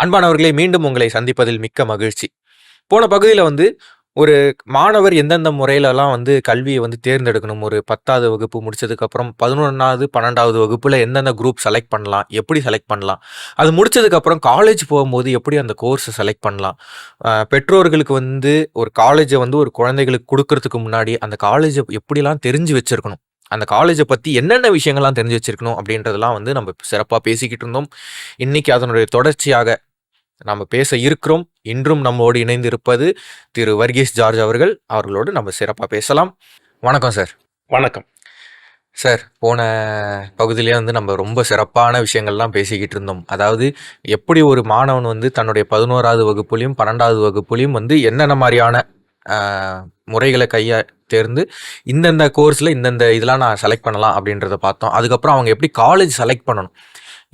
அன்பானவர்களே, மீண்டும் உங்களை சந்திப்பதில் மிக்க மகிழ்ச்சி. போன பகுதியில் ஒரு மாணவர் எந்தெந்த முறையிலலாம் கல்வியை தேர்ந்தெடுக்கணும், ஒரு 10வது வகுப்பு முடிச்சதுக்கப்புறம் 11வது 12வது வகுப்பில் எந்தெந்த குரூப் செலக்ட் பண்ணலாம், எப்படி செலக்ட் பண்ணலாம், அது முடிச்சதுக்கப்புறம் காலேஜ் போகும்போது எப்படி அந்த கோர்ஸை செலக்ட் பண்ணலாம், பெற்றோர்களுக்கு ஒரு காலேஜை ஒரு குழந்தைகளுக்கு கொடுக்கறதுக்கு முன்னாடி அந்த காலேஜை எப்படிலாம் தெரிஞ்சு வச்சிருக்கணும், அந்த காலேஜை பற்றி என்னென்ன விஷயங்கள்லாம் தெரிஞ்சு வச்சிருக்கணும் அப்படின்றதெல்லாம் நம்ம சிறப்பாக பேசிக்கிட்டு இருந்தோம். இன்னைக்கு அதனுடைய தொடர்ச்சியாக நாம் பேச இருக்கிறோம். இன்றும் நம்மோடு இணைந்து இருப்பது திரு வர்கீஸ் ஜார்ஜ் அவர்களோடு நம்ம சிறப்பாக பேசலாம். வணக்கம் சார். வணக்கம் சார். போன பகுதியிலே நம்ம ரொம்ப சிறப்பான விஷயங்கள்லாம் பேசிக்கிட்டு இருந்தோம். அதாவது எப்படி ஒரு மாணவன் தன்னுடைய 11வது வகுப்புலையும் 12வது வகுப்புலையும் என்னென்ன மாதிரியான முறைகளை தேர்ந்து இந்தந்த கோர்ஸில் இந்தந்த இதெல்லாம் நான் செலக்ட் பண்ணலாம் அப்படின்றத பார்த்தோம். அதுக்கப்புறம் அவங்க எப்படி காலேஜ் செலக்ட் பண்ணணும்,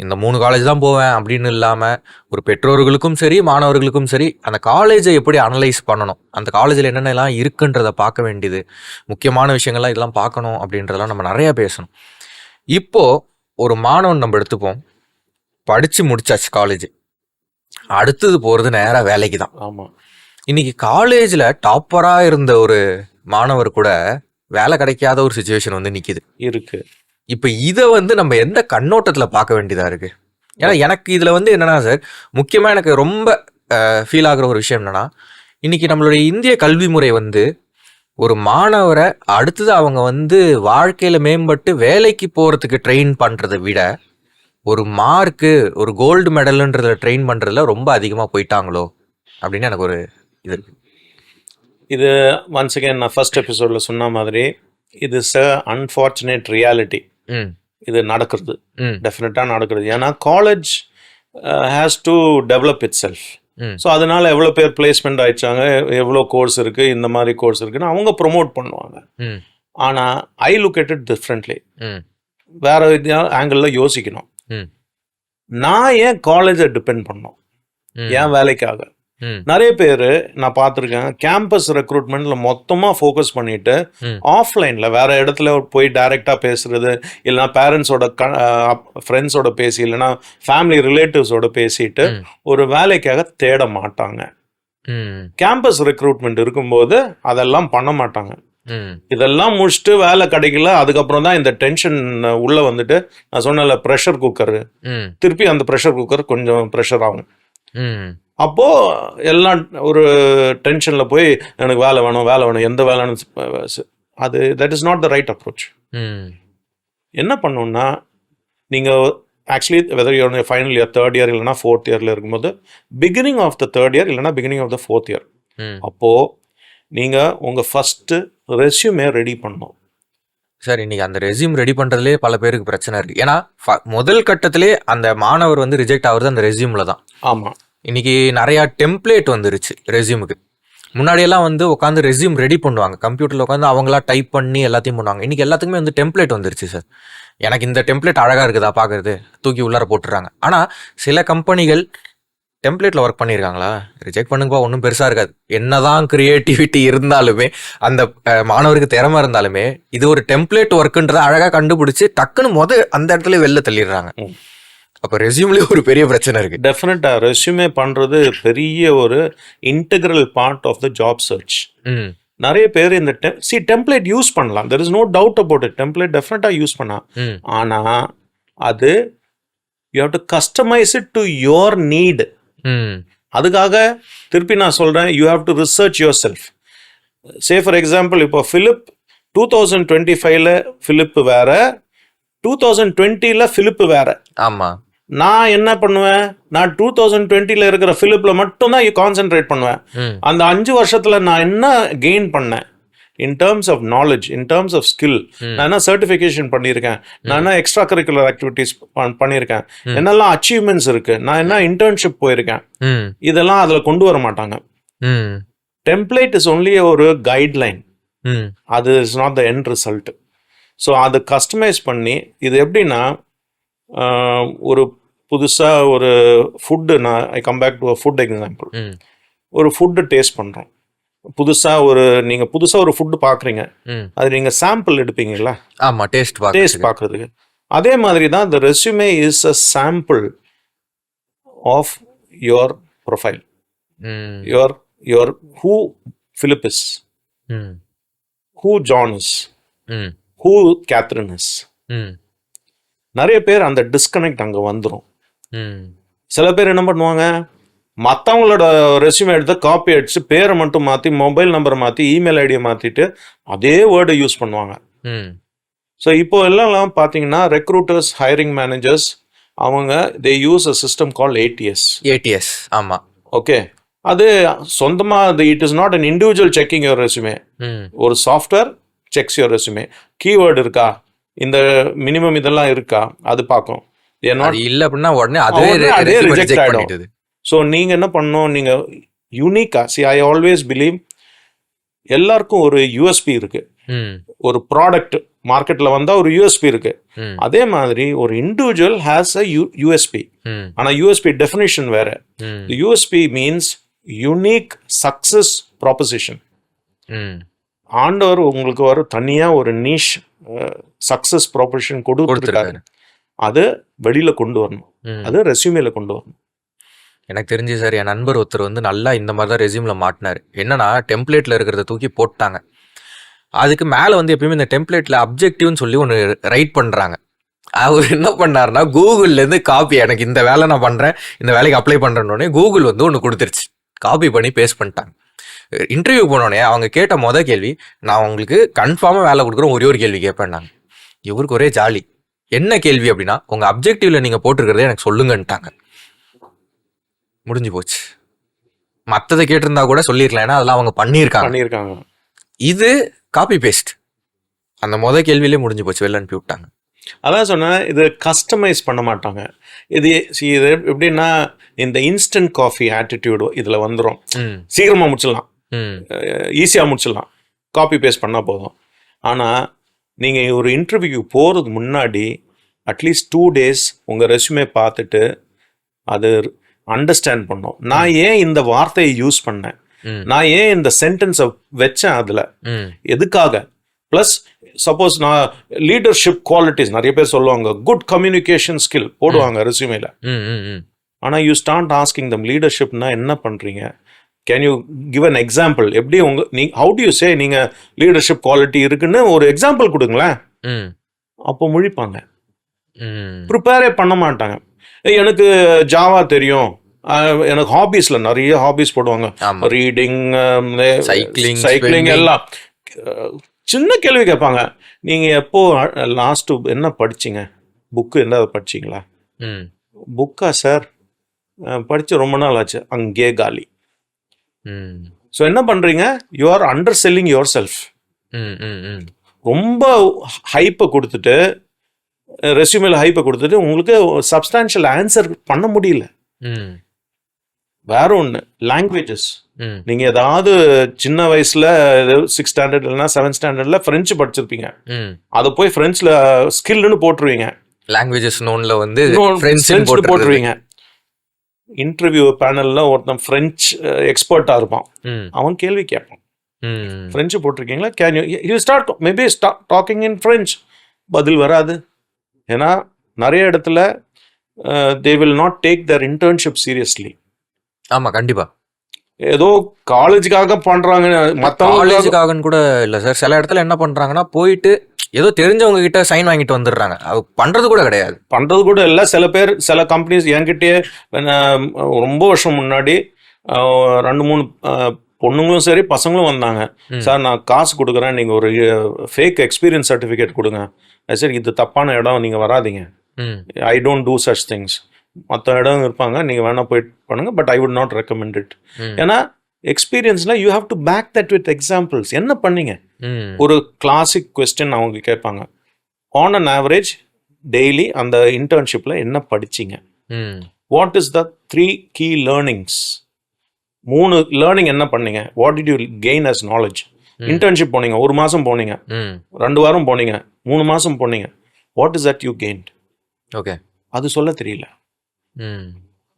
இந்த 3 காலேஜ் தான் போவேன் அப்படின்னு இல்லாமல் ஒரு பெற்றோர்களுக்கும் சரி மாணவர்களுக்கும் சரி அந்த காலேஜை எப்படி அனலைஸ் பண்ணணும், அந்த காலேஜில் என்னென்னலாம் இருக்குன்றதை பார்க்க வேண்டியது முக்கியமான விஷயங்கள்லாம் இதெல்லாம் பார்க்கணும் அப்படின்றதெல்லாம் நம்ம நிறையா பேசணும். இப்போது ஒரு மாணவன் நம்ம எடுத்துப்போம், படித்து முடிச்சாச்சு காலேஜ், அடுத்தது போகிறது நேராக வேலைக்கு தான். ஆமாம், இன்னைக்கு காலேஜில் டாப்பராக இருந்த ஒரு மாணவர் கூட வேலை கிடைக்காத ஒரு சுச்சுவேஷன் நிற்கிது இருக்கு. இப்போ இதை நம்ம எந்த கண்ணோட்டத்தில் பார்க்க வேண்டியதாக இருக்குது? ஏன்னா எனக்கு இதில் என்னென்னா சார், முக்கியமாக எனக்கு ரொம்ப ஃபீல் ஆகிற ஒரு விஷயம் என்னென்னா, இன்றைக்கி நம்மளுடைய இந்திய கல்வி முறை ஒரு மாணவரை அடுத்தது அவங்க வாழ்க்கையில் மேம்பட்டு வேலைக்கு போகிறதுக்கு ட்ரெயின் பண்ணுறதை விட ஒரு மார்க்கு, ஒரு கோல்டு மெடலுன்றத ட்ரெயின் பண்ணுறதுல ரொம்ப அதிகமாக போயிட்டாங்களோ அப்படின்னு எனக்கு ஒரு இது இருக்குது. இது ஒன்ஸ் அகேன் நான் ஃபர்ஸ்ட் எபிசோடில் சொன்ன மாதிரி இது இஸ் அ அன்ஃபார்ச்சுனேட் ரியாலிட்டி. இது நடக்கிறது, டெஃபினட்டாக நடக்கிறது. ஏன்னா college has to develop it self. So அதனால எவ்வளோ பேர் பிளேஸ்மெண்ட் ஆயிடுச்சாங்க, எவ்வளோ கோர்ஸ் இருக்குது, இந்த மாதிரி கோர்ஸ் இருக்குன்னு அவங்க ப்ரொமோட் பண்ணுவாங்க. ஆனால் I look at it differently. வேற ஆங்கிளில் யோசிக்கணும். நான் ஏன் காலேஜை டிபெண்ட் பண்ணோம் ஏன் வேலைக்காக? நிறைய பேர் நான் பார்த்துருக்கேன், கேம்பஸ் ரெக்ரூட்மெண்ட்ல மொத்தமா ஃபோக்கஸ் பண்ணிட்டு ஆஃப்லைன்ல வேற இடத்துல போய் டைரக்டா பேசுறது, இல்லைன்னா பேரண்ட்ஸோட ஃப்ரெண்ட்ஸோட பேசி, இல்லைன்னா ஃபேமிலி ரிலேட்டிவ்ஸோட பேசிட்டு ஒரு வேலைக்காக தேட மாட்டாங்க. கேம்பஸ் ரெக்ரூட்மெண்ட் இருக்கும்போது அதெல்லாம் பண்ண மாட்டாங்க. இதெல்லாம் முடிச்சுட்டு வேலை கிடைக்கல, அதுக்கப்புறம் தான் இந்த டென்ஷன் உள்ள வந்துட்டு நான் சொன்னல ப்ரெஷர் குக்கர், திருப்பி அந்த ப்ரெஷர் குக்கர் கொஞ்சம் ப்ரெஷர் ஆகும். அப்போ எல்லாம் ஒரு டென்ஷன்ல போய் எனக்கு வேலை வேணும் எந்த வேலைன்னு, அது that is not the right approach. என்ன பண்ணணும்னா, நீங்கள் actually whether your final year, third year இல்லைனா ஃபோர்த் இயர்ல இருக்கும்போது beginning of the third year இல்லைனா beginning of the fourth year, அப்போது நீங்கள் உங்கள் ஃபஸ்ட்டு ரெஸ்யூமே ரெடி பண்ணணும். சார், இன்னைக்கு அந்த ரெஸ்யூம் ரெடி பண்ணுறதுலேயே பல பேருக்கு பிரச்சனை இருக்குது. ஏன்னா முதல் கட்டத்திலே அந்த மாணவர் ரிஜெக்ட் ஆகுறது அந்த ரெஸ்யூமில் தான். ஆமாம், இன்னைக்கு நிறையா டெம்ப்ளேட் வந்துருச்சு ரெஸ்யூமுக்கு. முன்னாடியெல்லாம் உட்காந்து ரெஸ்யூம் ரெடி பண்ணுவாங்க, கம்ப்யூட்டரில் உட்காந்து அவங்களா டைப் பண்ணி எல்லாத்தையும் பண்ணுவாங்க. இன்றைக்கி எல்லாத்துக்குமே டெம்ப்ளேட் வந்துருச்சு சார். எனக்கு இந்த டெம்ப்ளேட் அழகாக இருக்குதா பார்க்குறது, தூக்கி உள்ளார போட்டுறாங்க. ஆனால் சில கம்பெனிகள் டெம்ப்ளேட்டில் ஒர்க் பண்ணியிருக்காங்களா, ரிஜெக்ட் பண்ணுங்கப்பா, ஒன்றும் பெருசாக இருக்காது. என்னதான் கிரியேட்டிவிட்டி இருந்தாலுமே, அந்த மாணவருக்கு திறமை இருந்தாலுமே, இது ஒரு டெம்ப்ளேட் ஒர்க்குன்றதை அழகாக கண்டுபிடிச்சி டக்குன்னு அந்த இடத்துல வெளில தள்ளிடுறாங்க. அப்போ ரெஸ்யூம்லேயே ஒரு பெரிய பிரச்சனை இருக்குது. டெஃபினட்டாக ரெஸ்யூமே பண்ணுறது பெரிய ஒரு integral part of the job search. நிறைய பேர் இந்த டெம்ப்ளேட் யூஸ் பண்ணலாம், there is no doubt about it. Template டெஃபினட்டாக யூஸ் பண்ணலாம். ஆனால் அது you have to customise it to your need. அதுக்காக திருப்பி நான் சொல்கிறேன், you have to research yourself. Say for example, இப்போ ஃபிலிப் 2025ல ஃபிலிப் வேற, 2020ல ஃபிலிப் வேற. ஆமாம், நான் என்ன பண்ணுவேன், நான் 2020ல இருக்கிற ஃபிலிப்ல மட்டும் தான் கான்சென்ட்ரேட் பண்ணுவேன். அந்த 5 வருஷத்துல நான் என்ன கெயின் பண்ணேன் in terms of knowledge, in terms of skill, நான் என்ன சர்டிஃபிகேஷன் பண்ணியிருக்கேன், நான் என்ன எக்ஸ்ட்ரா கரிக்குலர் ஆக்டிவிட்டிஸ் பண்ணியிருக்கேன், என்னெல்லாம் அச்சீவ்மெண்ட்ஸ் இருக்கு, நான் என்ன இன்டர்ன்ஷிப் போயிருக்கேன், இதெல்லாம் அதுல கொண்டு வர மாட்டாங்க. டெம்ப்ளேட் இஸ் ஒன்லி ஒரு கைட்லைன், அது is not the end result. So அதை கஸ்டமைஸ் பண்ணி, இது எப்படின்னா, ஒரு புதுசாக ஒரு ஃபுட்டு, நான் I come back to a food example. ஒரு ஃபுட்டு டேஸ்ட் பண்ணுறோம், புதுசாக நீங்கள் புதுசாக ஒரு ஃபுட்டு பார்க்குறீங்க, அது நீங்கள் சாம்பிள் எடுப்பீங்களா? ஆமாம், டேஸ்ட் பார்க்குறதுக்கு. அதே மாதிரி தான் இந்த resume is a sample of your profile. Your who Philip is, who John is, who Catherine is. நிறைய பேர் அந்த டிஸ்கனெக்ட் அங்கே வந்துடும். சில பேர் என்ன பண்ணுவாங்க, மற்றவங்களோட ரெஸ்யூமே எடுத்து காப்பி அடிச்சு பேரை மட்டும் மாற்றி, மொபைல் நம்பரை மாற்றி, இமெயில் ஐடியை மாற்றிட்டு அதே வேர்டை யூஸ் பண்ணுவாங்க. ஸோ இப்போ எல்லாம் பார்த்தீங்கன்னா ரெக்ரூட்டர்ஸ், ஹைரிங் மேனேஜர்ஸ், அவங்க they use a system call ATS. ஆமாம், ஓகே. அது சொந்தமாக it is not an individual checking your resume. ஒரு software checks your resume. Keyword இருக்கா, இந்த மினிமம் இதெல்லாம் இருக்கா, அது பார்க்கும். இல்லை அப்படின்னா உடனே அதே ரிஜெக்ட் ஆகிடும். ஸோ நீங்கள் என்ன பண்ணணும், நீங்கள் யூனிக்காக, சி ஐ ஆல்வேஸ் பிலீவ் எல்லாருக்கும் ஒரு யூஎஸ்பி இருக்கு. ஒரு ப்ராடக்ட் மார்க்கெட்டில் வந்தால் ஒரு யூஎஸ்பி இருக்கு. அதே மாதிரி ஒரு இண்டிவிஜுவல் ஹேஸ் அ யூஎஸ்பி. ஆனால் யூஎஸ்பி டெஃபினிஷன் வேற. USP means unique success proposition. ஆண்டவர் உங்களுக்கு ஒரு தனியாக ஒரு நீஷ் சக்சஸ் ப்ராposition கொடுத்துருக்காரு. அது வெளியில் கொண்டு வரணும், அது ரெஸ்யூமேல கொண்டு வரணும். எனக்கு தெரிஞ்சு சார், என் நண்பர் ஒருத்தர் வந்து நல்லா இந்த மாதிரி தான் ரெஸ்யூமில் மாட்டினார். என்னன்னா, டெம்ப்ளேட்டில் இருக்கிறத தூக்கி போட்டாங்க. அதுக்கு மேலே வந்து எப்பயுமே இந்த டெம்ப்ளேட்டில் அப்ஜெக்டிவ்னு சொல்லி ஒன்று ரைட் பண்ணுறாங்க. அவர் என்ன பண்ணாருன்னா, கூகுள்லேருந்து காப்பி, எனக்கு இந்த வேலை நான் பண்ணுறேன், இந்த வேலைக்கு அப்ளை பண்ணுறேன்னொடனே கூகுள் வந்து ஒன்று கொடுத்துருச்சு. காப்பி பண்ணி பேஸ்ட் பண்ணிட்டாங்க. இன்டர்வியூ போனோடனே அவங்க கேட்ட கேள்வி, நான் உங்களுக்கு கன்ஃபார்மாக வேலை கொடுக்குறேன், ஒரே ஒரு கேள்வி கேட்பேன்னாங்க. இவருக்கு ஒரே ஜாலி. என்ன கேள்வி அப்படின்னா, உங்கள் அப்ஜெக்டிவ்ல நீங்கள் போட்டிருக்கிறதே எனக்கு சொல்லுங்கன்ட்டாங்க. முடிஞ்சு போச்சு. மற்றதை கேட்டிருந்தா கூட சொல்லிருக்கலாம், ஏன்னா அதெல்லாம் அவங்க பண்ணியிருக்காங்க. இது காப்பி பேஸ்ட். அந்த கேள்வியிலே முடிஞ்சு போச்சு, வெளில அனுப்பி விட்டாங்க. அதான் சொன்னேன், இது கஸ்டமைஸ் பண்ண மாட்டாங்க. இது எப்படின்னா, இந்த இன்ஸ்டன்ட் காஃபி ஆட்டிடியூடு இதில் வந்துடும். சீக்கிரமாக முடிச்சிடலாம், ஈஸியாக முடிச்சிடலாம், காப்பி பேஸ்ட் பண்ணால் போதும். ஆனால் நீங்கள் ஒரு இன்டர்வியூ போகிறதுக்கு முன்னாடி அட்லீஸ்ட் 2 days உங்கள் ரெஸ்யூமே பார்த்துட்டு அது அண்டர்ஸ்டாண்ட் பண்ணோம். நான் ஏன் இந்த வார்த்தையை யூஸ் பண்ணேன், நான் ஏன் இந்த சென்டென்ஸை வச்சேன், அதில் எதுக்காக. ப்ளஸ் சப்போஸ் நான் லீடர்ஷிப் குவாலிட்டிஸ் நிறைய பேர் சொல்லுவாங்க, குட் கம்யூனிகேஷன் ஸ்கில் போடுவாங்க ரெஸ்யூமேல. ஆனால் யூ ஸ்டார்ட் ஆஸ்கிங் தம் லீடர்ஷிப்னா என்ன பண்ணுறீங்க, can you give an example, எப்படி ஹவு டு யூ சே நீங்கள் லீடர்ஷிப் குவாலிட்டி இருக்குன்னு ஒரு எக்ஸாம்பிள் கொடுங்களேன். அப்போ முழிப்பாங்க, ப்ரிப்பேரே பண்ண மாட்டாங்க. எனக்கு ஜாவா தெரியும், எனக்கு ஹாபீஸ்ல நிறைய ஹாபீஸ் போடுவாங்க, ரீடிங், சைக்கிளிங் எல்லாம். சின்ன கேள்வி கேட்பாங்க, நீங்க எப்போ லாஸ்ட் என்ன படிச்சீங்க, புக்கு என்ன படிச்சீங்களா? புக்கா சார், படிச்சு ரொம்ப நாள் ஆச்சு, அங்கே காலி. ஸோ என்ன பண்றீங்க, you are under selling your self. ரொம்ப ஹைப்பை கொடுத்துட்டு, ரெஸ்யூமேல ஹைப்பை கொடுத்துட்டு உங்களுக்கு சப்ஸ்டான்ஷியல் ஆன்சர் பண்ண முடியல. வேற ஒன்று, லாங்குவேஜஸ். நீங்க ஏதாவது சின்ன வயசுல 6th standard இல்லைன்னா 7th standardல பிரெஞ்சு படிச்சிருப்பீங்க, அதை போய் பிரெஞ்சுல ஸ்கில்னு போட்டுருவீங்க. லாங்குவேஜஸ் நோன்ல வந்து பிரெஞ்சு போட்டுருவீங்க. இன்டர்வியூ பேனல்ல ஒருத்தன் பிரெஞ்சு எக்ஸ்பர்ட்டா இருப்பான், அவன் கேள்வி கேட்பான், பிரெஞ்சு போட்டிருக்கீங்களா, can you start maybe talking in French. பதில் வராது. ஏன்னா நிறைய இடத்துல they will not take their internship seriously. ஆமா, கண்டிப்பா. ஏதோ காலேஜுக்காக பண்றாங்க, மற்ற காலேஜுக்காகன்னு கூட இல்லை சார். சில இடத்துல என்ன பண்றாங்கன்னா, போயிட்டு ஏதோ தெரிஞ்சவங்க கிட்ட சைன் வாங்கிட்டு வந்துடுறாங்க. அது பண்றது கூட கிடையாது, பண்றது கூட இல்லை. சில பேர், சில கம்பெனிஸ் என்கிட்டயே ரொம்ப வருஷம் முன்னாடி 2-3 பொண்ணுங்களும் சரி பசங்களும் வந்தாங்க. சார் நான் காசு கொடுக்குறேன், நீங்கள் ஒரு ஃபேக் எக்ஸ்பீரியன்ஸ் சர்டிஃபிகேட் கொடுங்க. சரி, இது தப்பான இடம், நீங்கள் வராதிங்க, I don't do such things. மற்ற இடம் இருப்பாங்க, நீங்கள் வேணா போயிட்டு பண்ணுங்க, but I would not recommend it. ஏன்னா எக்ஸ்பீரியன்ஸ்ல you have to back that with examples. என்ன பண்ணீங்க, ஒரு கிளாசிக் கொஸ்டின் அவங்க கேட்பாங்க, ஆன் அன் ஆவரேஜ் டெய்லி அந்த இன்டர்ன்ஷிப்ல என்ன படிச்சீங்க, what is the 3 key learnings, 3 learning என்ன பண்ணீங்க, what did you gain as knowledge. Internship போனீங்க, 1 மாசம் போனீங்க, 2 வாரம் போனீங்க, 3 மாசம் போனீங்க, what is that you gained. Okay, அது சொல்ல தெரியல.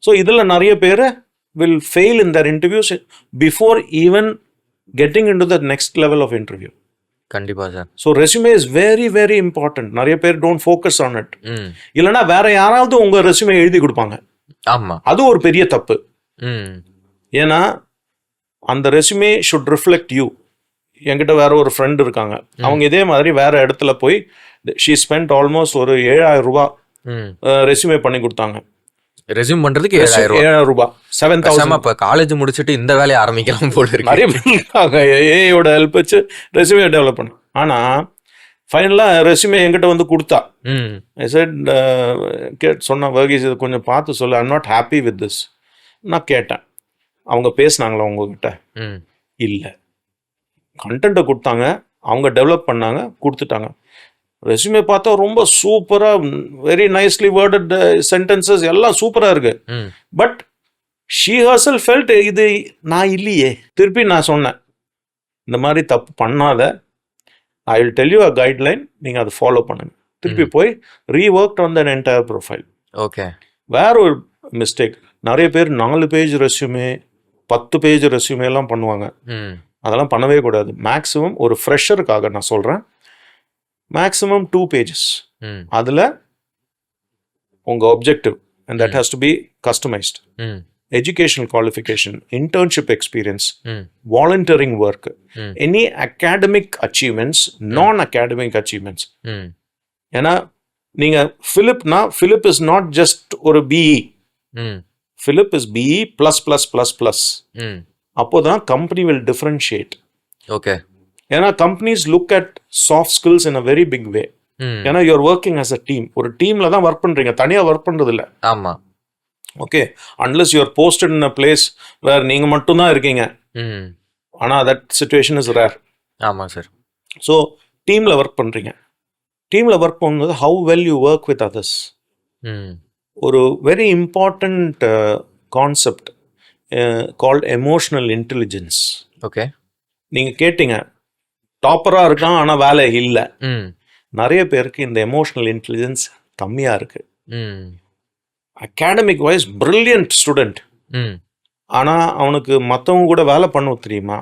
ஸோ இதில் நிறைய பேர் will fail in their interviews before even getting into the next level of interview. கண்டிப்பா சார். So resume is very very important. நிறைய பேர் டோன்ட் ஃபோக்கஸ் ஆன் இட். இல்லைன்னா வேற யாராவது உங்க ரெஸ்யூமே எழுதி கொடுப்பாங்க. ஆமா, அது ஒரு பெரிய தப்பு. ஏன்னா அந்த ரெஸ்யூமே ஷுட் ரிஃப்ளெக்ட் யூ. என்கிட்ட வேற ஒரு ஃப்ரெண்ட் இருக்காங்க, அவங்க இதே மாதிரி வேற இடத்துல போய் ஷீ ஸ்பெண்ட் ஆல்மோஸ்ட் ஒரு 7,000 ரூபாய் ரெஸ்யூமே பண்ணி கொடுத்தாங்க. ரெஸ்யூம் பண்றதுக்கு 7,000 ரூபாய், 7,000. இப்ப காலேஜ் முடிச்சுட்டு இந்த வேலையை ஆரம்பிக்கலாம் போல இருக்கு. நிறைய பேர் இருக்காங்க ஏஐயோட ஹெல்ப் வச்சு ரெஸ்யூமே டெவலப் பண்ண. ஆனா ஃபைனலா ரெஸ்யூமே என்கிட்ட வந்து கொடுத்தா. சொன்ன வர்கீஸ் இது கொஞ்சம் பார்த்து சொல்லு, I'm not happy with this. நான் கேட்டேன், அவங்க பேசினாங்களா உங்ககிட்ட? இல்லை. கண்டென்ட்டை கொடுத்தாங்க, அவங்க டெவலப் பண்ணாங்க, கொடுத்துட்டாங்க. ரெஸ்யூமே பார்த்தா ரொம்ப சூப்பராக, வெரி நைஸ்லி வேர்டட் சென்டென்சஸ் எல்லாம் சூப்பராக இருக்கு. பட் ஷீ ஹர்செல்ஃப் ஃபெல்ட் இது நான் இல்லையே. திருப்பி நான் சொன்னேன், இந்த மாதிரி தப்பு பண்ணாத, I will tell you a guideline, நீங்கள் அதை ஃபாலோ பண்ணுங்க. திருப்பி போய் rework on that entire profile. Okay. வேற ஒரு மிஸ்டேக், நிறைய பேர் 4 பேஜ் ரெஸ்யூமே 10 பேஜ் ரெஸ்யூமே எல்லாம் பண்ணுவாங்க. அதெல்லாம் பண்ணவே கூடாது. மேக்ஸிமம் ஒரு ஃப்ரெஷருக்காக நான் சொல்கிறேன், மேக்ஸிமம் 2 pages. அதில் உங்கள் objective, and that has to be customised. Educational qualification, internship experience, volunteering work, any academic achievements, non academic achievements. ஏன்னா நீங்கள் ஃபிலிப் இஸ் நாட் ஜஸ்ட் ஒரு BE, Philip is BE plus plus plus plus. அப்போதான் company will differentiate. Okay. ஏன்னா companies look at soft skills in a very big way. ஏன்னா you're working as a team. ஒரு டீம்ல தான் work பண்றீங்க, தனியா work பண்றது இல்லை. ஆமா. Okay. Unless you're posted in a place where நீங்க மட்டும் தான் இருக்கீங்க. ஆனா தட் சிச்சுவேஷன் இஸ் ரேர். ஆமா சார். ஸோ டீம்ல ஒர்க் பண்றீங்க. டீம்ல ஒர்க் பண்ணும்போது how well you work with others. ஒரு very important concept called emotional intelligence. Okay. நீங்க கேட்டீங்க, டாப்பரா இருக்கான் ஆனா வேலை இல்லை. நிறைய பேருக்கு இந்த எமோஷனல் இன்டெலிஜென்ஸ் கம்மியா இருக்கு. அகாடமிக் வைஸ் பிரில்லியன்ட் ஸ்டூடெண்ட், ஆனா அவனுக்கு மற்றவங்க கூட வேலை பண்ண தெரியுமா,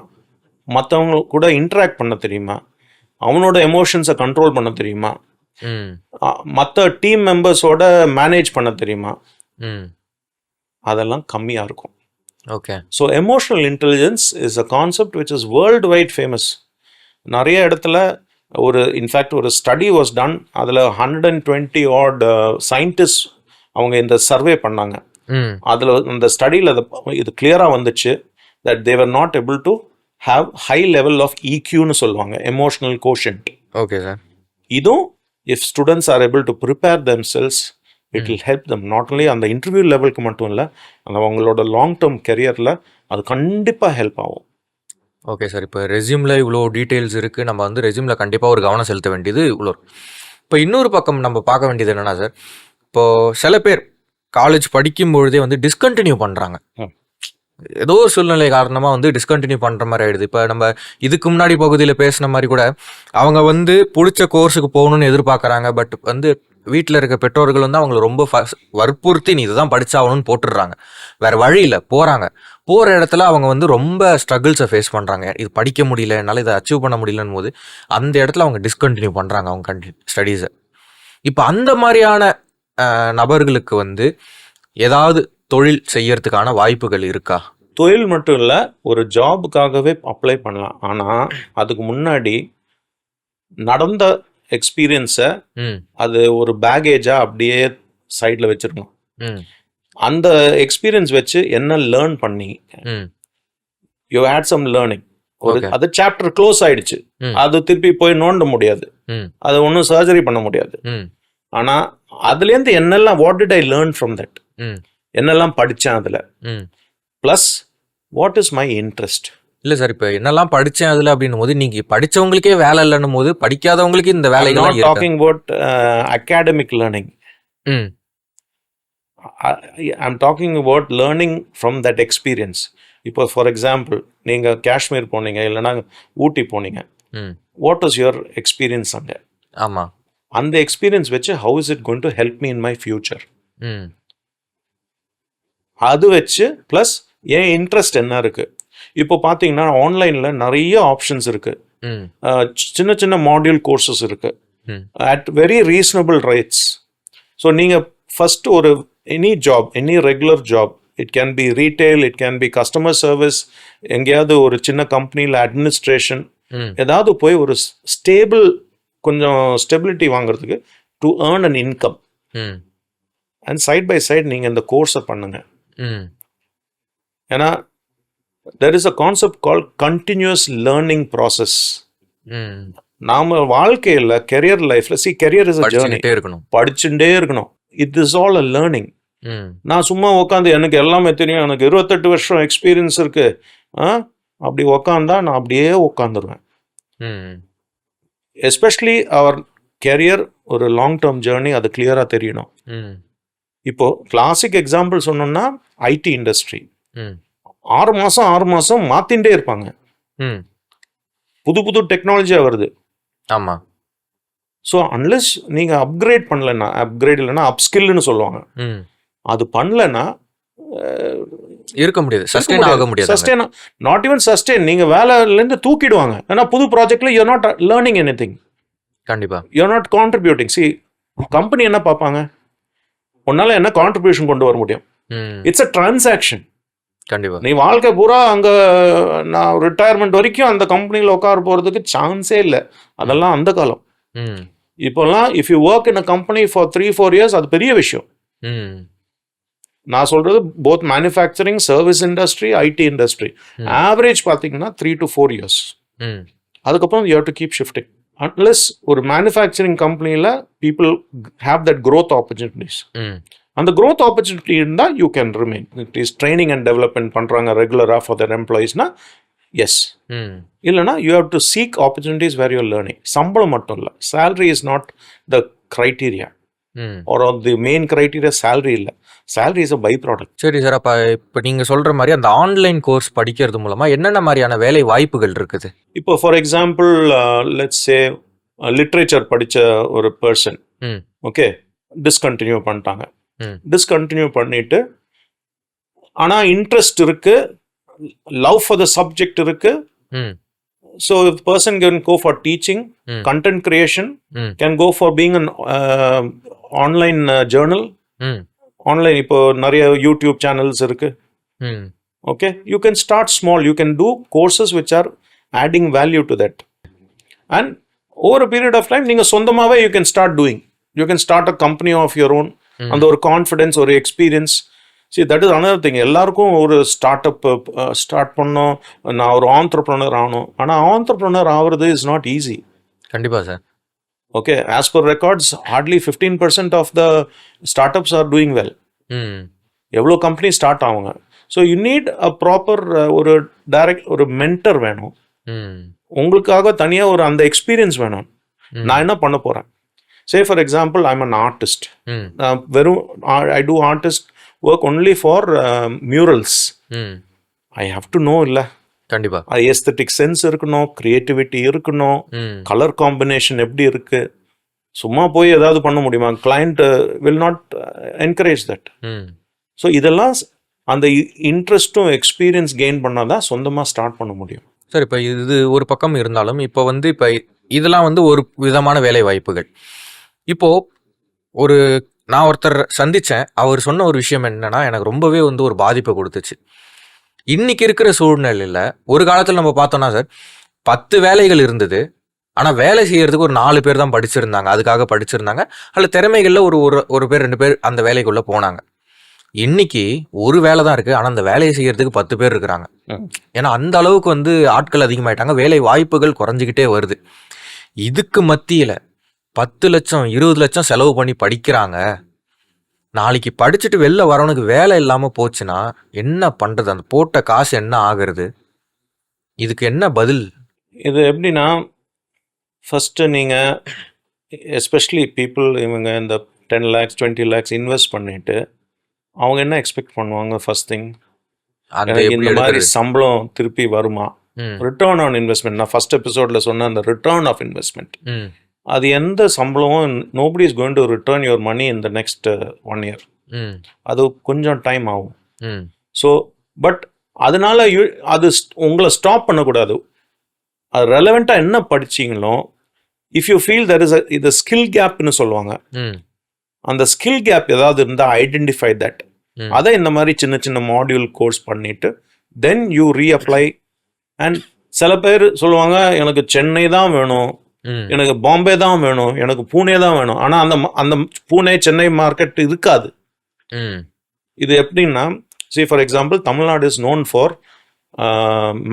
மற்றவங்க கூட இன்டராக்ட் பண்ண தெரியுமா, அவனோட எமோஷன்ஸை கண்ட்ரோல் பண்ண தெரியுமா, மற்ற டீம் மெம்பர்ஸோட மேனேஜ் பண்ண தெரியுமா, அதெல்லாம் கம்மியா இருக்கும். Okay. So emotional intelligence is a concept which is world wide famous. நிறைய இடத்துல இன்ஃபேக்ட் ஒரு ஸ்டடி வாஸ் டன். அதில் 120 odd சயின்டிஸ்ட் அவங்க இந்த சர்வே பண்ணாங்க. அதில் அந்த ஸ்டடியில் இது கிளியராக வந்துச்சு that they were not able to have high level of EQன்னு சொல்லுவாங்க, எமோஷனல் கோஷன்ட். Okay sir. இதுவும் if students are able to prepare themselves, it will help them. Not only அந்த இன்டர்வியூ லெவலுக்கு மட்டும் இல்லை, அந்த அவங்களோட லாங் டேர்ம் கெரியரில் அது கண்டிப்பாக ஹெல்ப் ஆகும். Okay sir. இப்போ ரெஸ்யூமில் இவ்வளோ டீட்டெயில்ஸ் இருக்குது, நம்ம வந்து ரெஸ்யூமில் கண்டிப்பாக ஒரு கவனம் செலுத்த வேண்டியது இவ்வளோ. இப்போ இன்னொரு பக்கம் நம்ம பார்க்க வேண்டியது என்னென்னா சார், இப்போது சில பேர் காலேஜ் படிக்கும்பொழுதே வந்து டிஸ்கண்டினியூ பண்ணுறாங்க. ஏதோ ஒரு சூழ்நிலை காரணமாக வந்து டிஸ்கண்டினியூ பண்ணுற மாதிரி ஆகிடுது. இப்போ நம்ம இதுக்கு முன்னாடி பகுதியில் பேசின மாதிரி கூட அவங்க வந்து பிடிச்ச கோர்ஸுக்கு போகணுன்னு எதிர்பார்க்குறாங்க. பட் வந்து வீட்டில் இருக்க பெற்றோர்கள் வந்து அவங்களை ரொம்ப வற்புறுத்தி நீ இதுதான் படிச்சாகணும்னு போட்டுடுறாங்க. வேறு வழியில் போகிற இடத்துல அவங்க வந்து ரொம்ப ஸ்ட்ரகிள்ஸை ஃபேஸ் பண்ணுறாங்க. இது படிக்க முடியல, என்னால் இதை அச்சீவ் பண்ண முடியலன்னு போது அந்த இடத்துல அவங்க டிஸ்கண்டினியூ பண்ணுறாங்க அவங்க ஸ்டடீஸை. இப்போ அந்த மாதிரியான நபர்களுக்கு வந்து ஏதாவது தொழில் செய்யறதுக்கான வாய்ப்புகள் இருக்கா? தொழில் மட்டும் இல்லை, ஒரு ஜாபுக்காகவே அப்ளை பண்ணலாம். ஆனால் அதுக்கு முன்னாடி நடந்த எக்ஸ்பீரியன்ஸை அது ஒரு பேகேஜா அப்படியே சைடில் வச்சிருக்கணும். அந்த எக்ஸ்பீரியன்ஸ் வச்சு என்ன லேர்ன் பண்ணி யூ ஹேட் சம் லேர்னிங். அது சாப்டர் க்ளோஸ் ஆயிடுச்சு, அது திருப்பி போய் நோண்ட முடியாது, அது ஒன்றும் சர்ஜரி பண்ண முடியாது. ஆனால் அதுலேருந்து என்னெல்லாம் what did I learn from that, என்னெல்லாம் படித்தேன் அதில், plus what is my interest. இல்லை சார், இப்போ என்னெல்லாம் படித்தேன் அதில் அப்படின்னும் போது நீங்கள் படித்தவங்களுக்கே வேலை இல்லைன்னும் போது படிக்காதவங்களுக்கு இந்த வேலைகள் talking about academic learning. I'm talking about learning from that experience. இப்போ ஃபார் எக்ஸாம்பிள் நீங்கள் காஷ்மீர் போனீங்க, இல்லைன்னா ஊட்டி போனீங்க, வாட் இஸ் யுவர் எக்ஸ்பீரியன்ஸ் அங்கே? ஆமாம். அந்த எக்ஸ்பீரியன்ஸ் வச்சு how is it going to help me in my future, அது வச்சு ப்ளஸ் என் இன்ட்ரெஸ்ட் என்ன இருக்குது. இப்போ பார்த்தீங்கன்னா ஆன்லைனில் நிறைய ஆப்ஷன்ஸ் இருக்குது, சின்ன சின்ன மாடியூல் கோர்சஸ் இருக்குது at very reasonable rates. So நீங்கள் ஃபஸ்ட்டு ஒரு any regular job it can be retail, it can be customer service, எங்கேயாவது ஒரு சின்ன கம்பெனியில் அட்மினிஸ்ட்ரேஷன், ஏதாவது போய் ஒரு கொஞ்சம் ஸ்டெபிலிட்டி வாங்குறதுக்கு to earn an income. And side by side நீங்கள் இந்த கோர்ஸை பண்ணுங்க. ஏன்னா there is a concept called continuous learning process. நாம வாழ்க்கையில் கெரியர் லைஃப்ல கெரியர் இஸ் a journey. படிச்சுட்டே இருக்கணும். It is all a learning. நான் சும்மா உட்காந்து எனக்கு எல்லாமே தெரியும், எனக்கு 28 வருஷம் எக்ஸ்பீரியன்ஸ் இருக்கு, அப்படி உக்காந்தா நான் அப்படியே உட்காந்துருவேன். எஸ்பெஷலி அவர் கெரியர் ஒரு லாங் டேர்ம் ஜேர்னி, அது கிளியரா தெரியணும். இப்போ கிளாசிக் எக்ஸாம்பிள் சொன்னோம்னா ஐடி இண்டஸ்ட்ரி 6 மாசம் மாத்தின்ண்டே இருப்பாங்க. புது டெக்னாலஜியா வருது. ஆமா. ஸோ அன்லெஸ் நீங்க அப்கிரேட் பண்ணலன்னா, அப்கிரேட் இல்லைன்னா அப்ஸ்கில்னு சொல்லுவாங்க, அது பண்ணலன்னா இருக்க முடியாது, சஸ்டெயின் ஆக முடியாது. சஸ்டெயின் நாட் ஈவன் சஸ்டெயின், நீங்க வேலையிலேருந்து தூக்கிடுவாங்க. ஏன்னா புது ப்ராஜெக்ட்ல யூ நாட் லேர்னிங் எனிதிங். கண்டிப்பா யூ நாட் கான்ட்ரிபியூட்டிங். கம்பெனி என்ன பார்ப்பாங்க, உன்னால என்ன கான்ட்ரிபியூஷன் கொண்டு வர முடியும். It's a transaction. கண்டிப்பா நீ வாழ்க்கை பூரா அங்க நான் ரிட்டையர்மெண்ட் வரைக்கும் அந்த கம்பெனியில் உட்கார போறதுக்கு சான்ஸே இல்லை. அதெல்லாம் அந்த காலம். இப்போல்லாம் if you work in a company for 3-4 years, அது பெரிய விஷயம். நான் சொல்றது both manufacturing, service industry, IT industry, average பார்த்தீங்கன்னா 3 to 4 years. அதுக்கப்புறம் you have to keep shifting. At least ஒரு மேனுஃபேக்சரிங் கம்பெனியில் people have that growth opportunities. அந்த growth opportunity இருந்தால் you can remain. It is training and development பண்ணுறாங்க ரெகுலராக for their எம்ப்ளாயீஸ்னா yes. இல்லைனா you have to seek opportunities where your learning. சம்பளம் மட்டும் இல்லை, salary is not the criteria or the main criteria. Salary இல்லை, salary is a byproduct. சரி sir, அப்போ இப்போ நீங்கள் சொல்கிற மாதிரி அந்த ஆன்லைன் கோர்ஸ் படிக்கிறது மூலமாக என்னென்ன மாதிரியான வேலை வாய்ப்புகள் இருக்குது? இப்போ for example let's say literature படித்த ஒரு பர்சன், ஓகே, டிஸ்கண்டினியூ பண்ணிட்டாங்க. டிஸ்கண்டினியூ பண்ணிட்டு ஆனா இன்ட்ரெஸ்ட் இருக்கு, லவ் ஃபார் த சப்ஜெக்ட் இருக்கு. So if person can go for teaching, content creation, can go for being an online journal. Online இப்போ நிறைய YouTube channels இருக்கு. Okay, you can start small, you can do courses which are adding value to that. And over a period of time நீங்க சொந்தமாவே you can start doing. You can start a company of your own. அந்த ஒரு confidence, ஒரு experience. That is another thing. எல்லாருக்கும் ஒரு start பண்ணோம், நான் ஒரு entrepreneur ஆகணும். ஆனால் ஆண்டர்ப்ரனர் ஆகிறது இஸ் நாட் ஈஸி. கண்டிப்பா sir. Okay, as per records hardly 15% of the startups are doing well. எவ்வளோ கம்பெனி ஸ்டார்ட் ஆகுங்க. So you need a proper ஒரு டைரக்ட் ஒரு மென்டர் வேணும். உங்களுக்காக தனியாக ஒரு அந்த எக்ஸ்பீரியன்ஸ் வேணும். நான் என்ன பண்ண போகிறேன்? Say for example, I'm an artist. I do artist work only for murals. I have to know இல்ல. கண்டிப்பா aesthetic sense இருக்கணும், creativity இருக்கணும், color combination எப்படி இருக்கு. சும்மா போய் ஏதாவது பண்ண முடியுமா? Client will not encourage that. So இதெல்லாம் அந்த இன்ட்ரெஸ்ட்டும் எக்ஸ்பீரியன்ஸ் கெயின் பண்ணாதான் சொந்தமா ஸ்டார்ட் பண்ண முடியும். சார், இப்போ இது ஒரு பக்கம் இருந்தாலும் இப்போ வந்து இப்போ இதெல்லாம் வந்து ஒரு விதமான வேலை வாய்ப்புகள். இப்போ நான் ஒருத்தர் சந்திச்சேன். அவர் சொன்ன ஒரு விஷயம் என்னன்னா எனக்கு ரொம்பவே வந்து ஒரு பாதிப்பை கொடுத்துச்சு. இன்னைக்கு இருக்கிற சூழ்நிலையில ஒரு காலத்துல நம்ம பார்த்தோம்னா சார் 10 வேலைகள் இருந்தது. ஆனா வேலை செய்யறதுக்கு ஒரு 4 பேர் தான் படிச்சிருந்தாங்க, அதுக்காக படிச்சிருந்தாங்க. அல்ல திறமைகள்ல ஒரு பேர் 2 பேர் அந்த வேலைக்குள்ள போனாங்க. இன்னைக்கு ஒரு வேலை தான் இருக்கு, ஆனா அந்த வேலையை செய்யறதுக்கு 10 பேர் இருக்கிறாங்க. ஏன்னா அந்த அளவுக்கு வந்து ஆட்கள் அதிகமாயிட்டாங்க, வேலை வாய்ப்புகள் குறைஞ்சிக்கிட்டே வருது. இதுக்கு மத்தியில 10 லட்சம் 20 லட்சம் செலவு பண்ணி படிக்கிறாங்க. நாளைக்கு படிச்சுட்டு வெளில வரவனுக்கு வேலை இல்லாம போச்சுன்னா என்ன பண்றது? அந்த போட்ட காசு என்ன ஆகுறது? இதுக்கு என்ன பதில்? இது எப்படின்னா, ஃபர்ஸ்ட் நீங்க எஸ்பெஷலி பீப்புள் இவங்க இந்த 10 lakhs 20 lakhs இன்வெஸ்ட் பண்ணிட்டு அவங்க என்ன எக்ஸ்பெக்ட் பண்ணுவாங்க? ஃபர்ஸ்ட் திங், இந்த மாதிரி சம்பளம் திருப்பி வருமா? Return on investment. நான் ஃபர்ஸ்ட் எபிசோட்ல சொன்ன அந்த ரிட்டர்ன் ஆஃப் இன்வெஸ்ட்மெண்ட், அது எந்த சம்பளமும் nobody is going to return your money in the next 1 year. அது கொஞ்சம் டைம் ஆகும். ஸோ பட் அதனால அது உங்களை ஸ்டாப் பண்ணக்கூடாது. அது ரெலவெண்ட்டாக என்ன படிச்சிங்களோ, if you feel that is இது ஸ்கில் கேப்னு சொல்லுவாங்க. அந்த ஸ்கில் கேப் ஏதாவது இருந்தால் ஐடென்டிஃபை தட். அதை இந்த மாதிரி சின்ன சின்ன மாடியூல் கோர்ஸ் பண்ணிட்டு தென் யூ ரீஅப்ளை. அண்ட் சில பேர் சொல்லுவாங்க எனக்கு சென்னை தான் வேணும், எனக்கு பாம்பே தான் வேணும், எனக்கு பூனே தான் வேணும். ஆனால் அந்த அந்த பூனே சென்னை மார்க்கெட் இருக்காது. இது எப்படின்னா, see for example, Tamil Nadu is known for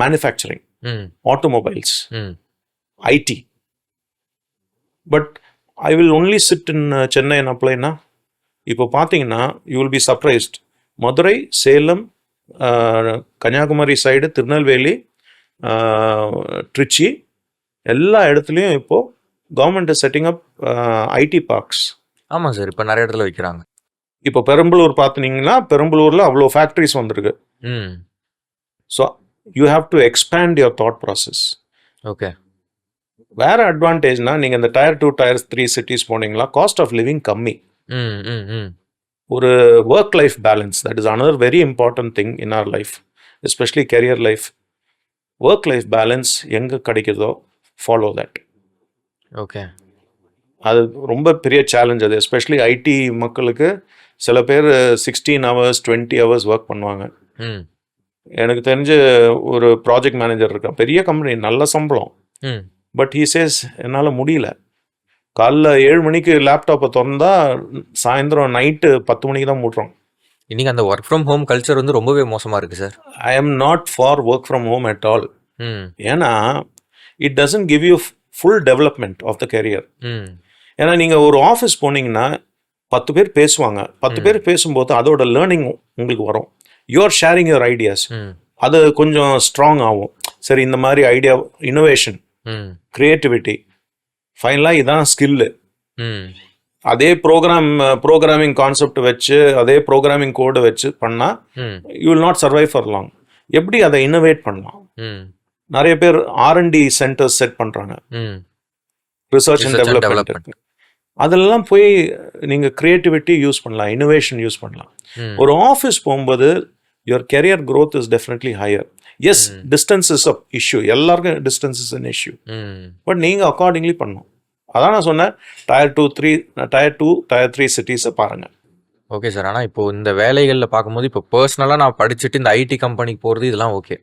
manufacturing, automobiles, IT. But I will only sit in Chennai and apply na. இப்போ பார்த்தீங்கன்னா you will be surprised. Madurai, Salem, Kanyakumari side, Tirunelveli, Trichy எல்லா இடத்துலையும் இப்போ government is setting up IT parks. ஆமாம் sir, இப்போ நிறைய இடத்துல வைக்கிறாங்க. இப்போ பெரம்பலூர் பார்த்தீங்கன்னா பெரம்பலூரில் அவ்வளோ ஃபேக்ட்ரிஸ் வந்திருக்கு. So you have to expand your thought process. Okay. வேற அட்வான்டேஜ்னா நீங்கள் இந்த டயர் 2 டயர் 3 சிட்டிஸ் போனீங்களா காஸ்ட் ஆஃப் லிவிங் கம்மி. ஒரு work life balance, that is another very important thing in our life, especially career life. Work life balance எங்கே கிடைக்குதோ follow that. Okay. அது ரொம்ப பெரிய சேலஞ்ச் அது, எஸ்பெஷலி ஐடி மக்களுக்கு. சில பேர் 16 hours 20 hours ஒர்க் பண்ணுவாங்க. எனக்கு தெரிஞ்ச ஒரு ப்ராஜெக்ட் மேனேஜர் இருக்கா, பெரிய கம்பெனி, நல்ல சம்பளம். பட் ஹீ சேஸ் என்னால் முடியல, காலைல 7 மணிக்கு லேப்டாப்பை திறந்தா சாயந்தரம் நைட்டு 10 மணிக்கு தான் மூட்டுறோம். இன்னைக்கு அந்த ஒர்க் ஃப்ரம் ஹோம் கல்ச்சர் வந்து ரொம்பவே மோசமாக இருக்குது sir. I am not for work from home at all. ஏன்னா it doesn't give you full development of the career. ஏன்னா நீங்கள் ஒரு ஆஃபீஸ் போனீங்கன்னா 10 பேர் பேசுவாங்க, 10 பேர் பேசும்போது அதோட லேர்னிங் உங்களுக்கு வரும். யூஆர் ஷேரிங் யுவர் ஐடியாஸ், அது கொஞ்சம் ஸ்ட்ராங் ஆகும். சரி, இந்த மாதிரி ஐடியா, இனோவேஷன், கிரியேட்டிவிட்டி, ஃபைனலாக இதான் ஸ்கில்லு. அதே ப்ரோக்ராமிங் கான்செப்ட் வச்சு அதே ப்ரோக்ராமிங் கோடு வச்சு பண்ணால் you will not survive for long. எப்படி அதை இன்னோவேட் பண்ணலாம்? நிறைய பேர் R&D சென்டர்ஸ் செட் பண்ணுறாங்க, ரிசர்ச் அண்ட் டெவலப்மெண்ட். அதெல்லாம் போய் நீங்கள் க்ரியேட்டிவிட்டி யூஸ் பண்ணலாம், இனோவேஷன் யூஸ் பண்ணலாம். ஒரு ஆஃபீஸ் போகும்போது your career growth is definitely higher. Yes, distance is a issue, எல்லாருக்கும் distance is an issue. But நீங்கள் அக்கார்டிங்லி பண்ணணும். அதான் நான் சொன்னேன், டயர் 2 டயர் 3 சிட்டிஸை பாருங்கள். Okay sir. ஆனால் இப்போ இந்த வேலைகளில் பார்க்கும்போது இப்போ பர்சனலாக நான் படிச்சுட்டு இந்த ஐடி கம்பெனிக்கு போகிறது இதெல்லாம் ஓகே.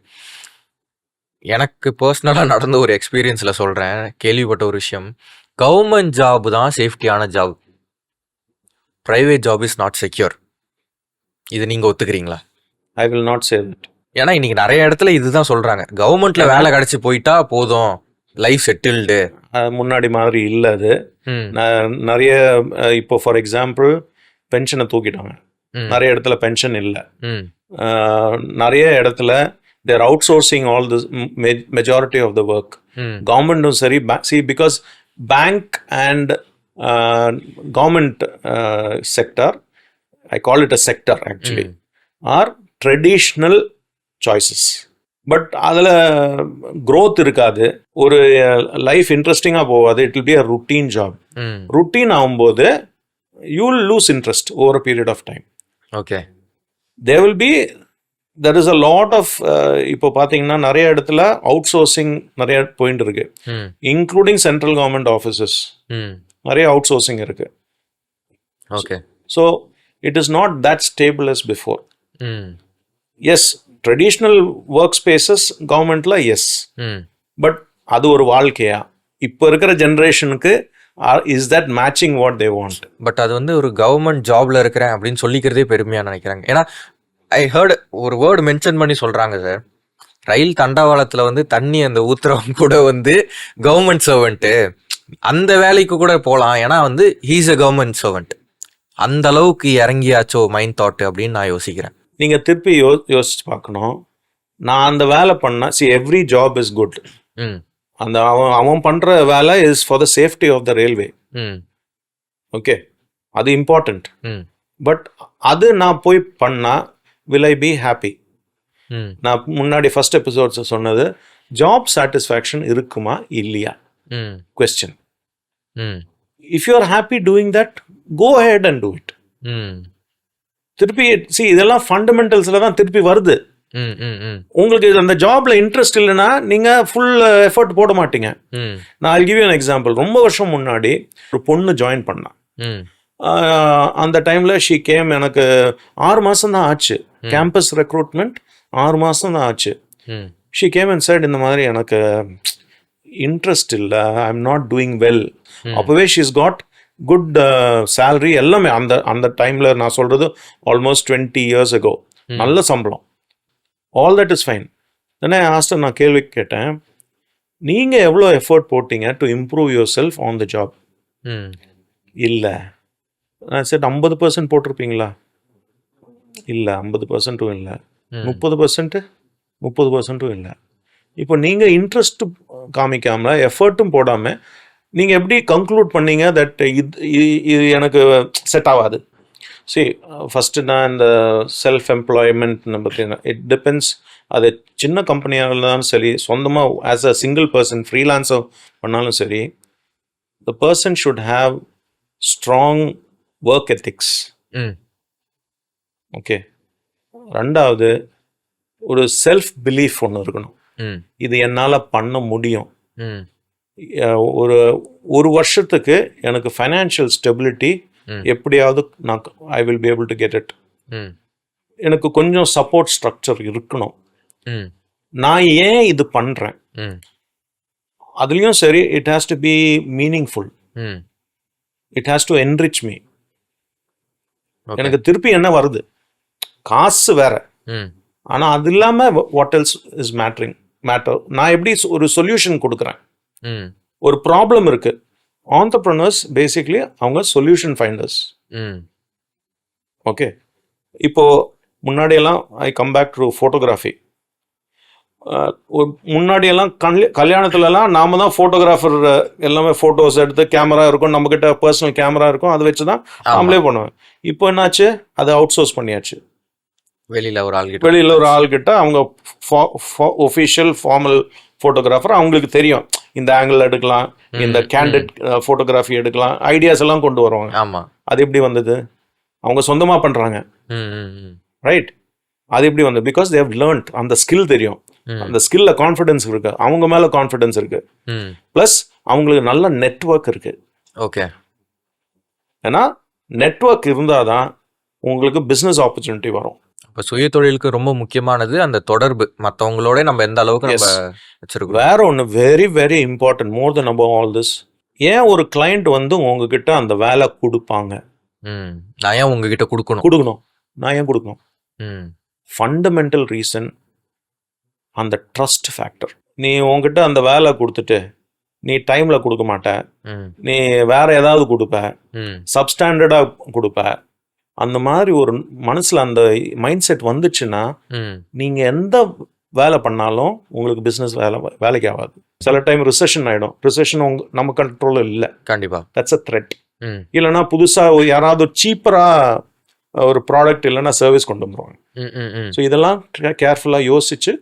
எனக்கு பர்சனலாக நடந்த ஒரு எக்ஸ்பீரியன்ஸில் சொல்கிறேன், கேள்விப்பட்ட ஒரு விஷயம். கவர்மெண்ட் ஜாப் தான் சேஃப்டியான job, private job is not secure. இது நீங்கள் ஒத்துக்கிறீங்களா? I will not say that. ஏன்னா இன்னைக்கு நிறைய இடத்துல இதுதான் சொல்கிறாங்க, கவர்மெண்ட்ல வேலை கிடச்சி போயிட்டா போதும், லைஃப் செட்டில்டு. முன்னாடி மாதிரி இல்லை அது. நிறைய இப்போ ஃபார் எக்ஸாம்பிள் பென்ஷனை தூக்கிட்டாங்க, நிறைய இடத்துல பென்ஷன் இல்லை. நிறைய இடத்துல they're outsourcing all the majority of the work. கவர்மெண்ட்டும் சரி, because bank and government sector, I call it a sector actually, are traditional choices. But அதில் growth இருக்காது, ஒரு லைஃப் இன்ட்ரெஸ்டிங்காக போகாது. It will be a routine job. Routine ஆகும்போது you will lose interest over a period of time. Okay. there is a lot of இப்போ பார்த்தீங்கன்னா நிறைய இடத்துல அவுட் சோர்சிங் நிறைய போயிட்டு இருக்கு, இன்க்ளூடிங் சென்ட்ரல் கவர்மெண்ட் ஆஃபீஸஸ். நிறைய அவுட் சோர்சிங் இருக்கு. Okay. So it is not that stable as before. Yes, traditional workspaces governmentல yes, but அது ஒரு வாழ்க்கையா? இப்போ இருக்கிற ஜெனரேஷனுக்கு is that matching what they want? But அது வந்து ஒரு கவர்மெண்ட் ஜாப்ல இருக்கிறேன் அப்படின்னு சொல்லிக்கிறதே பெருமையா நினைக்கிறாங்க. ஏன்னா ஐ ஹர்ட் ஒரு வேர்டு மென்ஷன் பண்ணி சொல்றாங்க சார், ரயில் தண்டவாளத்துல வந்து தண்ணி அந்த ஊத்துறவங்க கூட வந்து கவர்மெண்ட் சர்வெண்ட்டு, அந்த வேலைக்கு கூட போகலாம், ஏன்னா வந்து ஹீஸ் அ கவர்மெண்ட் சர்வெண்ட். அந்த அளவுக்கு இறங்கியாச்சோ மைண்ட் தாட் அப்படின்னு நான் யோசிக்கிறேன். நீங்கள் திருப்பி யோசிச்சு பார்க்கணும். நான் அந்த வேலை பண்ணேன். Every job is good. அந்த அவன் பண்ணுற வேலை is for the safety of the railway. Okay, அது இம்பார்ட்டண்ட். பட் அது நான் போய் பண்ணால் வில் ஐ பி ஹாப்பி? நான் முன்னாடி ஃபர்ஸ்ட் எபிசோட்ஸ் சொன்னது, ஜாப் சாட்டிஸ்ஃபேக்ஷன் இருக்குமா இல்லையா question. If you are happy doing that, go ahead and do it. திருப்பி இதெல்லாம் ஃபண்டமெண்டல்ஸ்ல தான் திருப்பி வருது. உங்களுக்கு அந்த ஜாப்ல இன்ட்ரெஸ்ட் இல்லைன்னா நீங்க ஃபுல் எஃபர்ட் போட மாட்டீங்க. நான் I'll give you an example. ரொம்ப வருஷம் முன்னாடி ஒரு பொண்ணு ஜாயின் பண்ணா. அந்த டைமில் ஷீ கேம். எனக்கு 6 மாதம் தான் ஆச்சு, கேம்பஸ் ரெக்ரூட்மெண்ட் 6 மாதம் தான் ஆச்சு. ஷீ கேம் அண்ட் சைட், இந்த மாதிரி எனக்கு இன்ட்ரெஸ்ட் இல்லை, I am not doing well. அப்போவே she is got good salary எல்லாமே. அந்த அந்த டைமில் நான் சொல்கிறது ஆல்மோஸ்ட் 20 years ago. நல்ல சம்பளம், ஆல் தட் இஸ் ஃபைன். உடனே ஆஸ்டர் நான் கேள்வி கேட்டேன், நீங்கள் எவ்வளோ எஃபர்ட் போட்டீங்க to improve your self on the job? இல்லை. நான் சரி 50% போட்டிருப்பீங்களா? இல்லை, 50%ம் இல்லை. 30%? 30%ம் இல்லை. இப்போ நீங்கள் இன்ட்ரெஸ்ட் காமிக்காமல் எஃபர்ட்டும் போடாமல் நீங்கள் எப்படி கன்க்ளூட் பண்ணீங்க தட் இது எனக்கு செட் ஆகாது? சரி, ஃபஸ்ட்டு நான் இந்த செல்ஃப் எம்ப்ளாய்மெண்ட்னு பார்த்தீங்கன்னா இட் டிபெண்ட்ஸ். அது சின்ன கம்பெனியாக இருந்தாலும் சரி, சொந்தமாக as a single person freelancer பண்ணாலும் சரி, the person should have strong work ethics. Okay. ரெண்டாவது, ஒரு செல்ஃப் பிலீஃப் ஒன்று இருக்கணும். இது என்னால் பண்ண முடியும். ஒரு வருஷத்துக்கு எனக்கு ஃபைனான்ஷியல் ஸ்டெபிலிட்டி எப்படியாவது நான் I will be able to get it. எனக்கு கொஞ்சம் சப்போர்ட் ஸ்ட்ரக்சர் இருக்கணும். நான் ஏன் இது பண்ணுறேன் அதுலேயும் சரி, it has to be meaningful, it has to enrich me. எனக்கு திருப்பி என்ன வருது? காசு வேற, ஆனால் அது இல்லாமல் வாட் எல்ஸ் இஸ் மேட்டர். நான் எப்படி ஒரு சொல்யூஷன் கொடுக்குறேன்? ஒரு ப்ராப்ளம் இருக்கு. ஆண்டர்பிரனர்ஸ் பேசிக்லி அவங்க சொல்யூஷன் ஃபைண்டர்ஸ். ஓகே. இப்போ முன்னாடியெல்லாம் I come back to photography. முன்னாடியெல்லாம் கல்யாணத்துலலாம் நாம தான் ஃபோட்டோகிராஃபர், எல்லாமே ஃபோட்டோஸ் எடுத்து கேமரா இருக்கும், நம்மக்கிட்ட பர்சனல் கேமரா இருக்கும், அதை வச்சு தான் நாமளே பண்ணுவேன். இப்போ என்னாச்சு? அதை அவுட் சோர்ஸ் பண்ணியாச்சு. வெளியில் ஒரு ஆள்கிட்ட அவங்க ஒஃபிஷியல் ஃபார்மல் ஃபோட்டோகிராஃபர், அவங்களுக்கு தெரியும் இந்த ஆங்கிள் எடுக்கலாம், இந்த கேண்டிட் ஃபோட்டோகிராஃபி எடுக்கலாம், ஐடியாஸ் எல்லாம் கொண்டு வருவாங்க. ஆமாம். அது எப்படி வந்தது? அவங்க சொந்தமாக பண்ணுறாங்க, ரைட்? அது எப்படி வந்தது? Because they have learnt. அந்த ஸ்கில் தெரியும், அந்த ஸ்கில்ல கான்ஃபிடன்ஸ் இருக்கு, அவங்க மேலே கான்ஃபிடன்ஸ் இருக்கு, ப்ளஸ் அவங்களுக்கு நல்ல நெட்வொர்க் இருக்கு. ஓகே. ஏன்னா நெட்வொர்க் இருந்தால் தான் உங்களுக்கு பிஸ்னஸ் ஆப்பர்ச்சுனிட்டி வரும். இப்போ சுய தொழிலுக்கு ரொம்ப முக்கியமானது அந்த தொடர்பு, மற்றவங்களோட நம்ம எந்த அளவுக்கு நம்ம வச்சிருக்கோம். வேற ஒன்று very very important, more then above all this. ஏன் ஒரு கிளைண்ட் வந்து உங்ககிட்ட அந்த வேலை கொடுப்பாங்க? நான் ஏன் உங்ககிட்ட கொடுக்கணும்? நான் ஏன் கொடுக்கணும்? ஃபண்டமெண்டல் ரீசன் அந்த ட்ரஸ்ட் ஃபேக்டர். நீ உங்ககிட்ட அந்த வேலை கொடுத்துட்டு நீ டைம்ல கொடுக்க மாட்ட, நீ வேற ஏதாவது கொடுப்ப, சப்ஸ்டாண்டர்டா கொடுப்ப, அந்த மாதிரி ஒரு மனசுல அந்த மைண்ட் செட் வந்துச்சுன்னா நீங்க எந்த வேலை பண்ணாலும் உங்களுக்கு பிசினஸ் வேலைக்கு ஆகாது. சில டைம் ரிசெஷன் ஆயிடும். ரிசெஷன் நம்ம கண்ட்ரோல் இல்லை. கண்டிப்பா தட்ஸ் அ த்ரெட். இல்லைன்னா புதுசா யாராவது சீப்பரா ஒரு ப்ராடக்ட் இல்லைன்னா சர்வீஸ் கொண்டு வந்துருவாங்க. ஸோ இதெல்லாம் கேர்ஃபுல்லா யோசிச்சு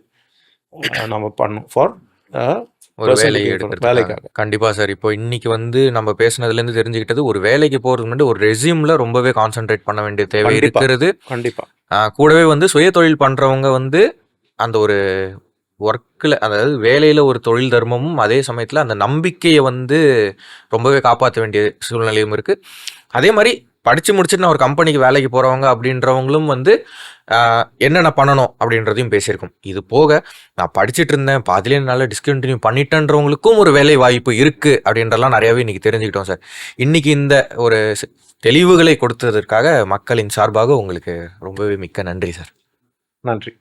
நம்ம பண்ணணும் ஃபார் ஒரு வேலைக்காக. கண்டிப்பா சார். இப்போ இன்னைக்கு வந்து நம்ம பேசுனதுலேருந்து தெரிஞ்சுக்கிட்டது, ஒரு வேலைக்கு போறதுக்கு முன்னாடி ஒரு ரெஸ்யூம்ல ரொம்பவே கான்சென்ட்ரேட் பண்ண வேண்டிய தேவை இருக்கிறது. கண்டிப்பா. கூடவே வந்து சுய தொழில் பண்றவங்க வந்து அந்த ஒரு ஒர்க்கில், அதாவது வேலையில் ஒரு தொழில் தர்மமும் அதே சமயத்தில் அந்த நம்பிக்கையை வந்து ரொம்பவே காப்பாற்ற வேண்டிய சூழ்நிலையும் இருக்குது. அதே மாதிரி படித்து முடிச்சுட்டு நான் ஒரு கம்பெனிக்கு வேலைக்கு போகிறவங்க அப்படின்றவங்களும் வந்து என்னென்ன பண்ணணும் அப்படின்றதையும் பேசியிருக்கோம். இது போக நான் படிச்சுட்டு இருந்தேன், பாதிலே என்னால் டிஸ்கண்டினியூ பண்ணிட்டேன்றவங்களுக்கும் ஒரு வேலை வாய்ப்பு இருக்குது அப்படின்றலாம் நிறையாவே இன்றைக்கி தெரிஞ்சுக்கிட்டோம் சார். இன்றைக்கி இந்த ஒரு தெளிவுகளை கொடுத்ததற்காக மக்களின் சார்பாக உங்களுக்கு ரொம்பவே மிக்க நன்றி சார். நன்றி.